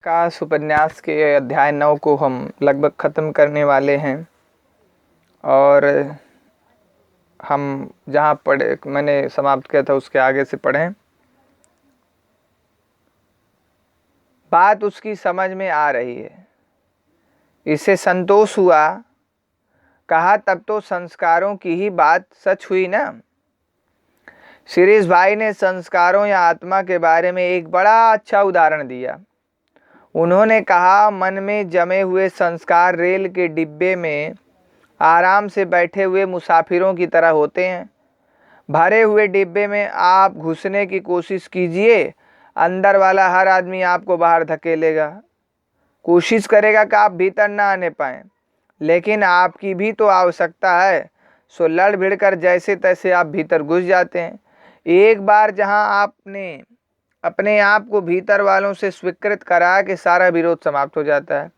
काश उपन्यास के अध्याय 9 को हम लगभग ख़त्म करने वाले हैं और हम जहाँ पढ़े मैंने समाप्त किया था उसके आगे से पढ़ें। बात उसकी समझ में आ रही है, इससे संतोष हुआ। कहा तब तो संस्कारों की ही बात सच हुई ना। शिरीष भाई ने संस्कारों या आत्मा के बारे में एक बड़ा अच्छा उदाहरण दिया। उन्होंने कहा, मन में जमे हुए संस्कार रेल के डिब्बे में आराम से बैठे हुए मुसाफिरों की तरह होते हैं। भरे हुए डिब्बे में आप घुसने की कोशिश कीजिए, अंदर वाला हर आदमी आपको बाहर धकेलेगा, कोशिश करेगा कि आप भीतर ना आने पाएं। लेकिन आपकी भी तो आवश्यकता है, सो लड़ भिड़ कर जैसे तैसे आप भीतर घुस जाते हैं। एक बार जहां आपने अपने आप को भीतर वालों से स्वीकृत करा कि सारा विरोध समाप्त हो जाता है।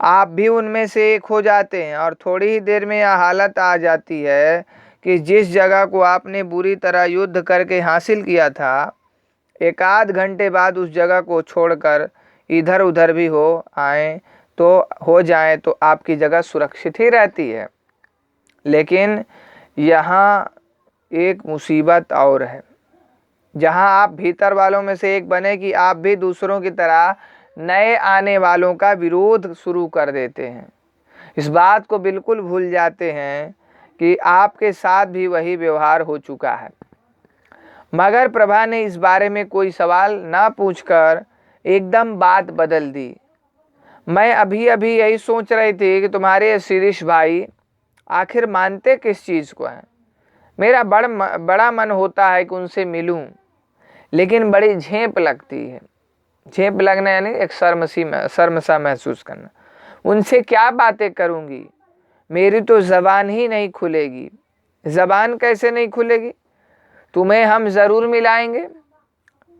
आप भी उनमें से एक हो जाते हैं और थोड़ी ही देर में यह हालत आ जाती है कि जिस जगह को आपने बुरी तरह युद्ध करके हासिल किया था, एक आध घंटे बाद उस जगह को छोड़कर इधर उधर भी हो जाए तो आपकी जगह सुरक्षित ही रहती है। लेकिन यहाँ एक मुसीबत और है। जहां आप भीतर वालों में से एक बने कि आप भी दूसरों की तरह नए आने वालों का विरोध शुरू कर देते हैं। इस बात को बिल्कुल भूल जाते हैं कि आपके साथ भी वही व्यवहार हो चुका है। मगर प्रभा ने इस बारे में कोई सवाल ना पूछकर एकदम बात बदल दी। मैं अभी अभी यही सोच रही थी कि तुम्हारे शिरीष भाई आखिर मानते किस चीज़ को हैं। मेरा बड़ा मन होता है कि उनसे मिलूं, लेकिन बड़ी झेप लगती है। झेप लगना यानी एक शर्म सा महसूस करना। उनसे क्या बातें करूंगी, मेरी तो ज़बान ही नहीं खुलेगी। ज़बान कैसे नहीं खुलेगी? तुम्हें हम ज़रूर मिलाएंगे,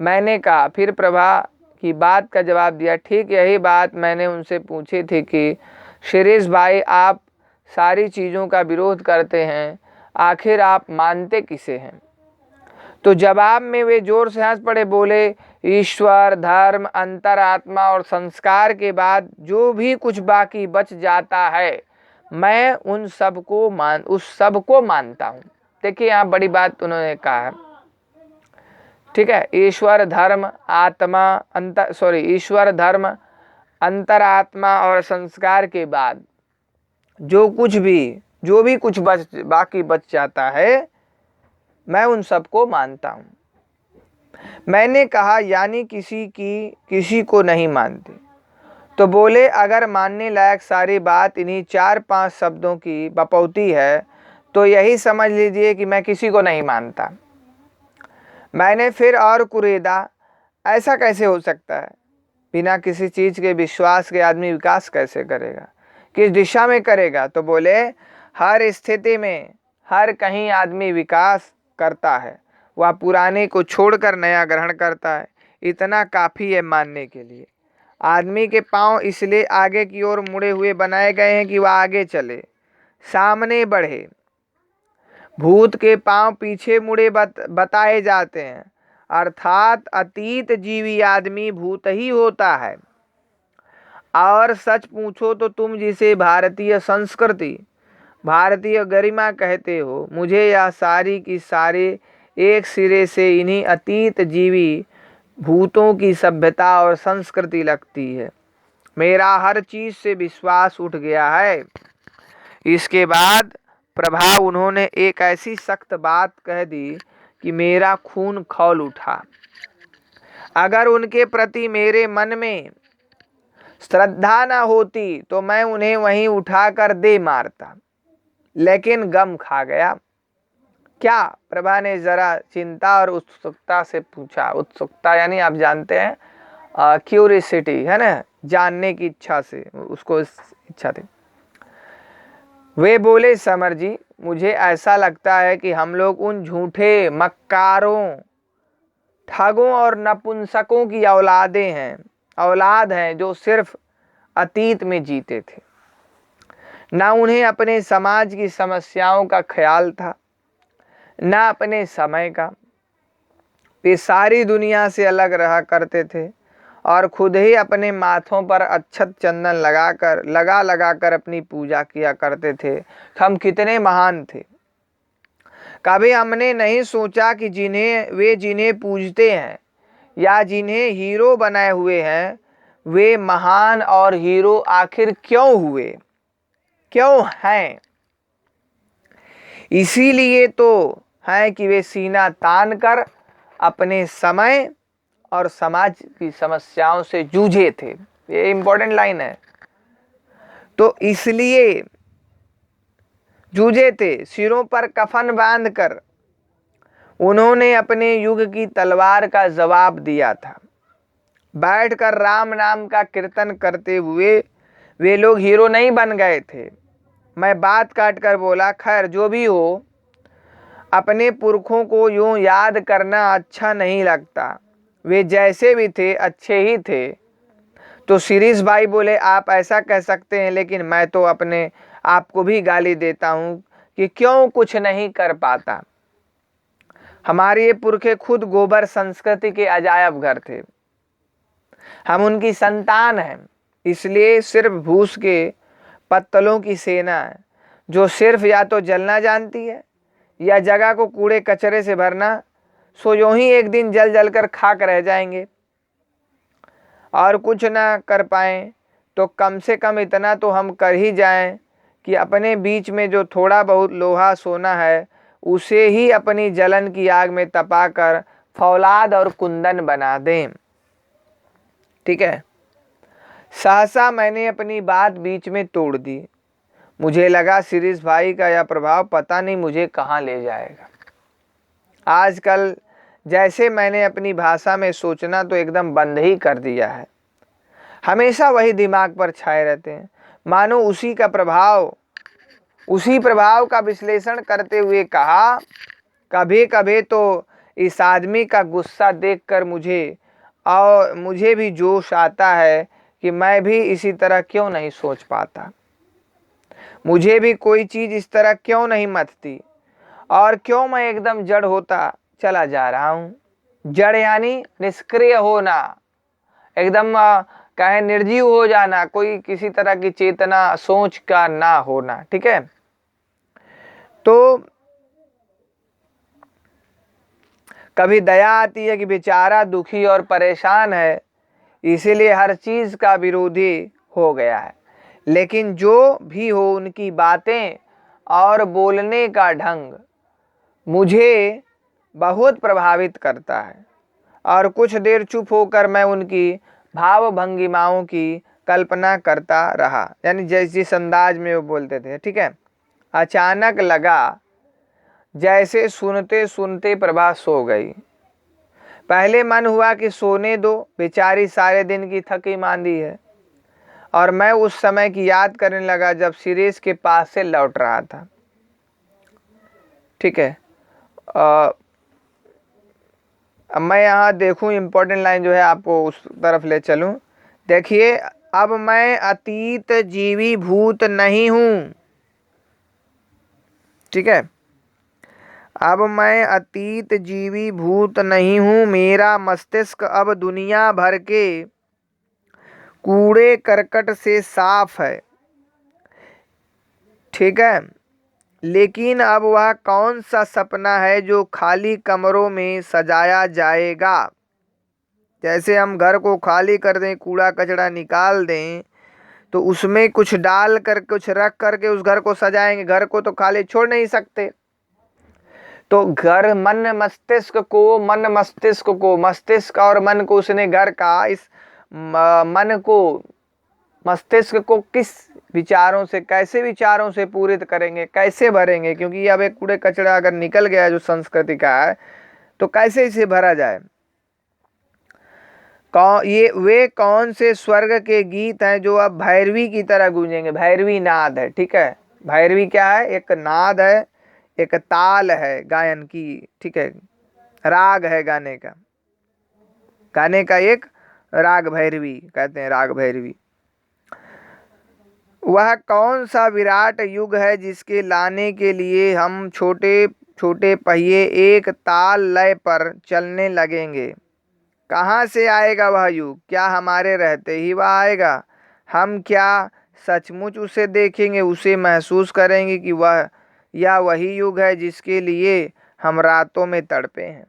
मैंने कहा। फिर प्रभा की बात का जवाब दिया, ठीक यही बात मैंने उनसे पूछी थी कि शिरीष भाई, आप सारी चीज़ों का विरोध करते हैं, आखिर आप मानते किसे हैं? तो जवाब में वे जोर से हंस पड़े, बोले, ईश्वर, धर्म, अंतरात्मा और संस्कार के बाद जो भी कुछ बाकी बच जाता है, मैं उस सबको मानता हूँ। देखिए यहाँ बड़ी बात उन्होंने कहा है, ठीक है। ईश्वर, धर्म, अंतरात्मा और संस्कार के बाद जो भी कुछ बाकी बच जाता है, मैं उन सबको मानता हूँ। मैंने कहा, यानी किसी को नहीं मानते? तो बोले, अगर मानने लायक सारी बात इन्हीं 4-5 शब्दों की बपौती है तो यही समझ लीजिए कि मैं किसी को नहीं मानता। मैंने फिर और कुरेदा, ऐसा कैसे हो सकता है? बिना किसी चीज़ के विश्वास के आदमी विकास कैसे करेगा? किस दिशा में करेगा? तो बोले, हर स्थिति में हर कहीं आदमी विकास करता है, वह पुराने को छोड़कर नया ग्रहण करता है। इतना काफ़ी है मानने के लिए। आदमी के पांव इसलिए आगे की ओर मुड़े हुए बनाए गए हैं कि वह आगे चले, सामने बढ़े। भूत के पांव पीछे मुड़े बताए जाते हैं, अर्थात अतीत जीवी आदमी भूत ही होता है। और सच पूछो तो तुम जिसे भारतीय संस्कृति, भारतीय गरिमा कहते हो, मुझे यह सारी की सारी एक सिरे से इन्हीं अतीत जीवी भूतों की सभ्यता और संस्कृति लगती है। मेरा हर चीज से विश्वास उठ गया है। इसके बाद प्रभा उन्होंने एक ऐसी सख्त बात कह दी कि मेरा खून खौल उठा। अगर उनके प्रति मेरे मन में श्रद्धा न होती तो मैं उन्हें वहीं उठाकर दे मारता, लेकिन गम खा गया। क्या? प्रभा ने जरा चिंता और उत्सुकता से पूछा। उत्सुकता यानी आप जानते हैं क्यूरियोसिटी, है ना, जानने की इच्छा से, उसको इच्छा थी। वे बोले, समर जी, मुझे ऐसा लगता है कि हम लोग उन झूठे, मक्कारों, ठगों और नपुंसकों की औलाद हैं जो सिर्फ अतीत में जीते थे। ना उन्हें अपने समाज की समस्याओं का ख्याल था, ना अपने समय का। वे सारी दुनिया से अलग रहा करते थे और खुद ही अपने माथों पर अक्षत चंदन लगा कर अपनी पूजा किया करते थे। हम कितने महान थे। कभी हमने नहीं सोचा कि जिन्हें पूजते हैं या जिन्हें हीरो बनाए हुए हैं, वे महान और हीरो आखिर क्यों हुए, क्यों हैं। इसीलिए तो है कि वे सीना तान कर अपने समय और समाज की समस्याओं से जूझे थे। ये इंपॉर्टेंट लाइन है। तो इसलिए जूझे थे, सिरों पर कफन बांधकर उन्होंने अपने युग की तलवार का जवाब दिया था। बैठकर राम नाम का कीर्तन करते हुए वे लोग हीरो नहीं बन गए थे। मैं बात काट कर बोला, खैर जो भी हो, अपने पुरखों को यूं याद करना अच्छा नहीं लगता। वे जैसे भी थे अच्छे ही थे। तो शिरीष भाई बोले, आप ऐसा कह सकते हैं, लेकिन मैं तो अपने आप को भी गाली देता हूं कि क्यों कुछ नहीं कर पाता। हमारे ये पुरखे खुद गोबर संस्कृति के अजायब घर थे। हम उनकी संतान हैं। इसलिए सिर्फ भूस के पत्तलों की सेना है, जो सिर्फ या तो जलना जानती है या जगह को कूड़े कचरे से भरना। सो यूं ही एक दिन जल जल कर खाक रह जाएंगे और कुछ ना कर पाएं, तो कम से कम इतना तो हम कर ही जाएं कि अपने बीच में जो थोड़ा बहुत लोहा सोना है, उसे ही अपनी जलन की आग में तपाकर फौलाद और कुंदन बना दें। ठीक है। सहसा मैंने अपनी बात बीच में तोड़ दी। मुझे लगा शिरीष भाई का यह प्रभाव पता नहीं मुझे कहाँ ले जाएगा। आजकल जैसे मैंने अपनी भाषा में सोचना तो एकदम बंद ही कर दिया है। हमेशा वही दिमाग पर छाए रहते हैं, मानो उसी प्रभाव का विश्लेषण करते हुए कहा, कभी कभी तो इस आदमी का गुस्सा देखकर मुझे भी जोश आता है कि मैं भी इसी तरह क्यों नहीं सोच पाता। मुझे भी कोई चीज इस तरह क्यों नहीं मथती, और क्यों मैं एकदम जड़ होता चला जा रहा हूं। जड़ यानी निष्क्रिय होना, एकदम कहे निर्जीव हो जाना, कोई किसी तरह की चेतना सोच का ना होना। ठीक है। तो कभी दया आती है कि बेचारा दुखी और परेशान है, इसीलिए हर चीज का विरोधी हो गया है। लेकिन जो भी हो, उनकी बातें और बोलने का ढंग मुझे बहुत प्रभावित करता है, और कुछ देर चुप होकर मैं उनकी भाव भंगिमाओं की कल्पना करता रहा, यानी जिस अंदाज में वो बोलते थे। ठीक है। अचानक लगा जैसे सुनते सुनते प्रभा सो गई। पहले मन हुआ कि सोने दो, बेचारी सारे दिन की थकी मांदी है। और मैं उस समय की याद करने लगा जब शिरीष के पास से लौट रहा था। ठीक है। अब मैं यहाँ देखूं, इम्पोर्टेंट लाइन जो है आपको उस तरफ ले चलूं। देखिए, अब मैं अतीत जीवी भूत नहीं हूं। ठीक है। अब मैं अतीत जीवी भूत नहीं हूं। मेरा मस्तिष्क अब दुनिया भर के कूड़े करकट से साफ है। ठीक है। लेकिन अब वह कौन सा सपना है जो खाली कमरों में सजाया जाएगा। जैसे हम घर को खाली कर दें, कूड़ा कचरा निकाल दें, तो उसमें कुछ डाल कर, कुछ रख करके उस घर को सजाएंगे। घर को तो खाली छोड़ नहीं सकते। तो घर मस्तिष्क और मन को उसने घर का, इस मन को, मस्तिष्क को किस विचारों से, कैसे विचारों से पूरित करेंगे, कैसे भरेंगे। क्योंकि अब एक कूड़े कचरा अगर निकल गया जो संस्कृति का है, तो कैसे इसे भरा जाए। वे कौन से स्वर्ग के गीत हैं जो अब भैरवी की तरह गूंजेंगे। भैरवी नाद है। ठीक है। भैरवी क्या है? एक नाद है, एक ताल है गायन की। ठीक है। राग है गाने का एक राग भैरवी कहते हैं, राग भैरवी। वह कौन सा विराट युग है जिसके लाने के लिए हम छोटे छोटे पहिए एक ताल लय पर चलने लगेंगे। कहाँ से आएगा वह युग? क्या हमारे रहते ही वह आएगा? हम क्या सचमुच उसे देखेंगे, उसे महसूस करेंगे कि वह या वही युग है जिसके लिए हम रातों में तड़पे हैं?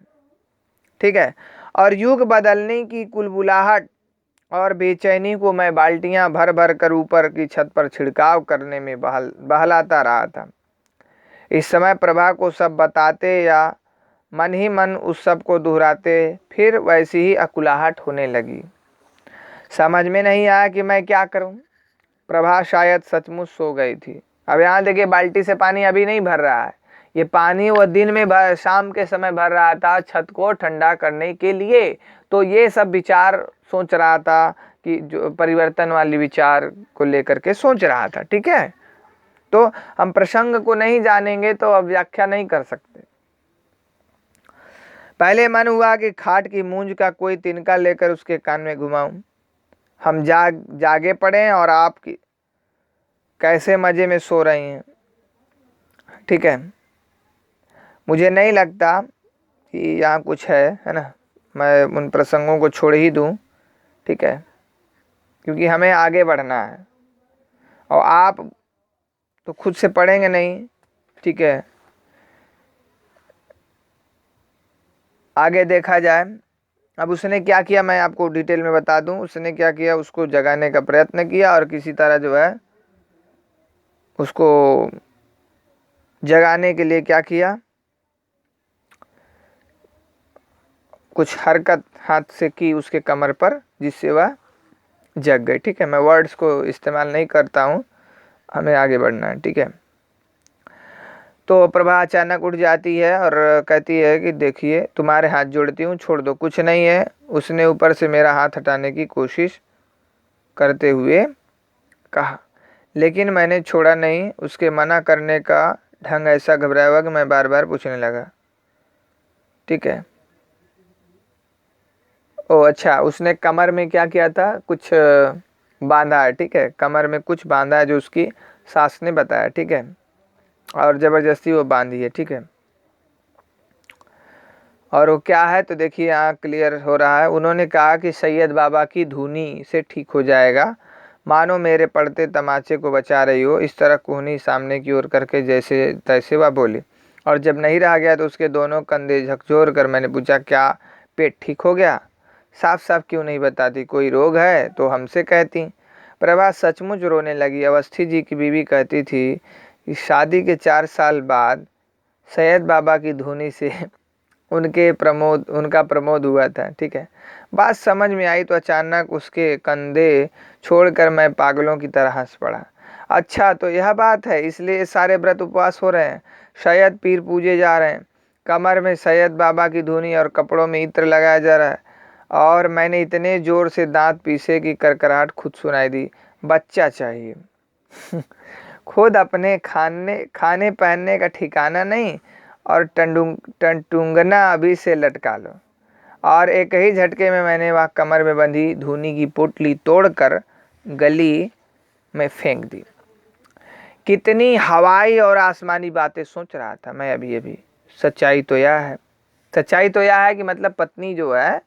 ठीक है। और युग बदलने की कुलबुलाहट और बेचैनी को मैं बाल्टियां भर भर कर ऊपर की छत पर छिड़काव करने में बहलाता रहा था। इस समय प्रभा को सब बताते या मन ही मन उस सब को दोहराते फिर वैसी ही अकुलाहट होने लगी। समझ में नहीं आया कि मैं क्या करूं। प्रभा शायद सचमुच सो गई थी। अब यहाँ देखिए, बाल्टी से पानी अभी नहीं भर रहा है, ये पानी वो दिन में शाम के समय भर रहा था छत को ठंडा करने के लिए। तो ये सब विचार सोच रहा था कि जो परिवर्तन वाली विचार को लेकर के सोच रहा था। ठीक है, तो हम प्रसंग को नहीं जानेंगे तो अब व्याख्या नहीं कर सकते। पहले मन हुआ कि खाट की मूंज का कोई तिनका लेकर उसके कान में घुमाऊं। हम जागे पड़े और आप कैसे मजे में सो रही हैं। ठीक है, मुझे नहीं लगता कि यहाँ कुछ है ना, मैं उन प्रसंगों को छोड़ ही दूँ। ठीक है, क्योंकि हमें आगे बढ़ना है और आप तो खुद से पढ़ेंगे नहीं। ठीक है, आगे देखा जाए। अब उसने क्या किया मैं आपको डिटेल में बता दूं। उसने क्या किया, उसको जगाने का प्रयत्न किया और किसी तरह जो है उसको जगाने के लिए क्या किया, कुछ हरकत हाथ से की उसके कमर पर, जिससे वह जग गई। ठीक है, मैं वर्ड्स को इस्तेमाल नहीं करता हूँ, हमें आगे बढ़ना है। ठीक है, तो प्रभा अचानक उठ जाती है और कहती है कि देखिए, तुम्हारे हाथ जोड़ती हूँ, छोड़ दो, कुछ नहीं है। उसने ऊपर से मेरा हाथ हटाने की कोशिश करते हुए कहा, लेकिन मैंने छोड़ा नहीं। उसके मना करने का ढंग ऐसा घबराया हुआ कि मैं बार बार पूछने लगा। ठीक है, ओ अच्छा, उसने कमर में क्या किया था, कुछ बांधा है। ठीक है, कमर में कुछ बांधा है जो उसकी सास ने बताया। ठीक है, और ज़बरदस्ती वो बांधी है। ठीक है, और वो क्या है तो देखिए यहाँ क्लियर हो रहा है। उन्होंने कहा कि सैयद बाबा की धुनी से ठीक हो जाएगा, मानो मेरे पड़ते तमाचे को बचा रही हो। इस तरह कोहनी सामने की ओर करके जैसे तैसे वह बोली। और जब नहीं रहा गया तो उसके दोनों कंधे झकझोर कर मैंने पूछा, क्या पेट ठीक हो गया? साफ साफ क्यों नहीं बताती? कोई रोग है तो हमसे कहती। प्रभा सचमुच रोने लगी। अवस्थी जी की बीवी कहती थी कि शादी के 4 साल बाद सैयद बाबा की धुनी से उनका प्रमोद हुआ था। ठीक है, बात समझ में आई तो अचानक उसके कंधे छोड़कर मैं पागलों की तरह हंस पड़ा। अच्छा, तो यह बात है, इसलिए सारे व्रत उपवास हो रहे हैं, शायद पीर पूजे जा रहे हैं, कमर में सैयद बाबा की धुनी और कपड़ों में इत्र लगाया जा रहा है। और मैंने इतने जोर से दांत पीसे की करकराहट खुद सुनाई दी। बच्चा चाहिए खुद अपने खाने पहनने का ठिकाना नहीं और टंटूंगना अभी से लटका लो। और एक ही झटके में मैंने वह कमर में बंधी धुनी की पोटली तोड़कर गली में फेंक दी। कितनी हवाई और आसमानी बातें सोच रहा था मैं अभी। सच्चाई तो यह है कि मतलब पत्नी जो है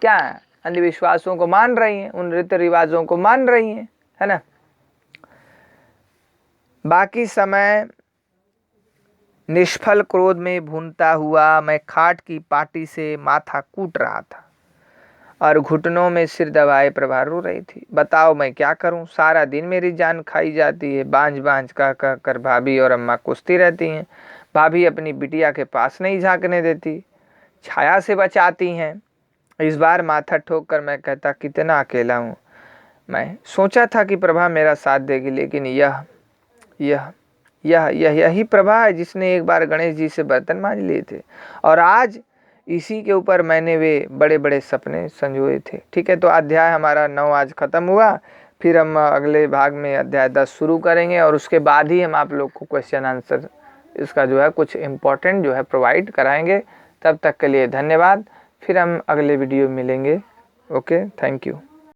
क्या है, अंधविश्वासों को मान रही हैं, उन रीति रिवाजों को मान रही हैं, है ना। बाकी समय निष्फल क्रोध में भूनता हुआ मैं खाट की पाटी से माथा कूट रहा था और घुटनों में सिर दबाए प्रभा रो रही थी। बताओ मैं क्या करूं, सारा दिन मेरी जान खाई जाती है। बांझ बांझ कह कर भाभी और अम्मा कुश्ती रहती हैं। भाभी अपनी बिटिया के पास नहीं झांकने देती, छाया से बचाती हैं। इस बार माथा ठोक कर मैं कहता, कितना अकेला हूँ। मैं सोचा था कि प्रभा मेरा साथ देगी, लेकिन यही प्रभा है जिसने एक बार गणेश जी से बर्तन मांज लिए थे और आज इसी के ऊपर मैंने वे बड़े बड़े सपने संजोए थे। ठीक है, तो अध्याय हमारा 9 आज खत्म हुआ। फिर हम अगले भाग में अध्याय 10 शुरू करेंगे और उसके बाद ही हम आप लोग को क्वेश्चन आंसर इसका जो है कुछ इम्पोर्टेंट जो है प्रोवाइड कराएंगे। तब तक के लिए धन्यवाद। फिर हम अगले वीडियो में मिलेंगे। Okay, thank you.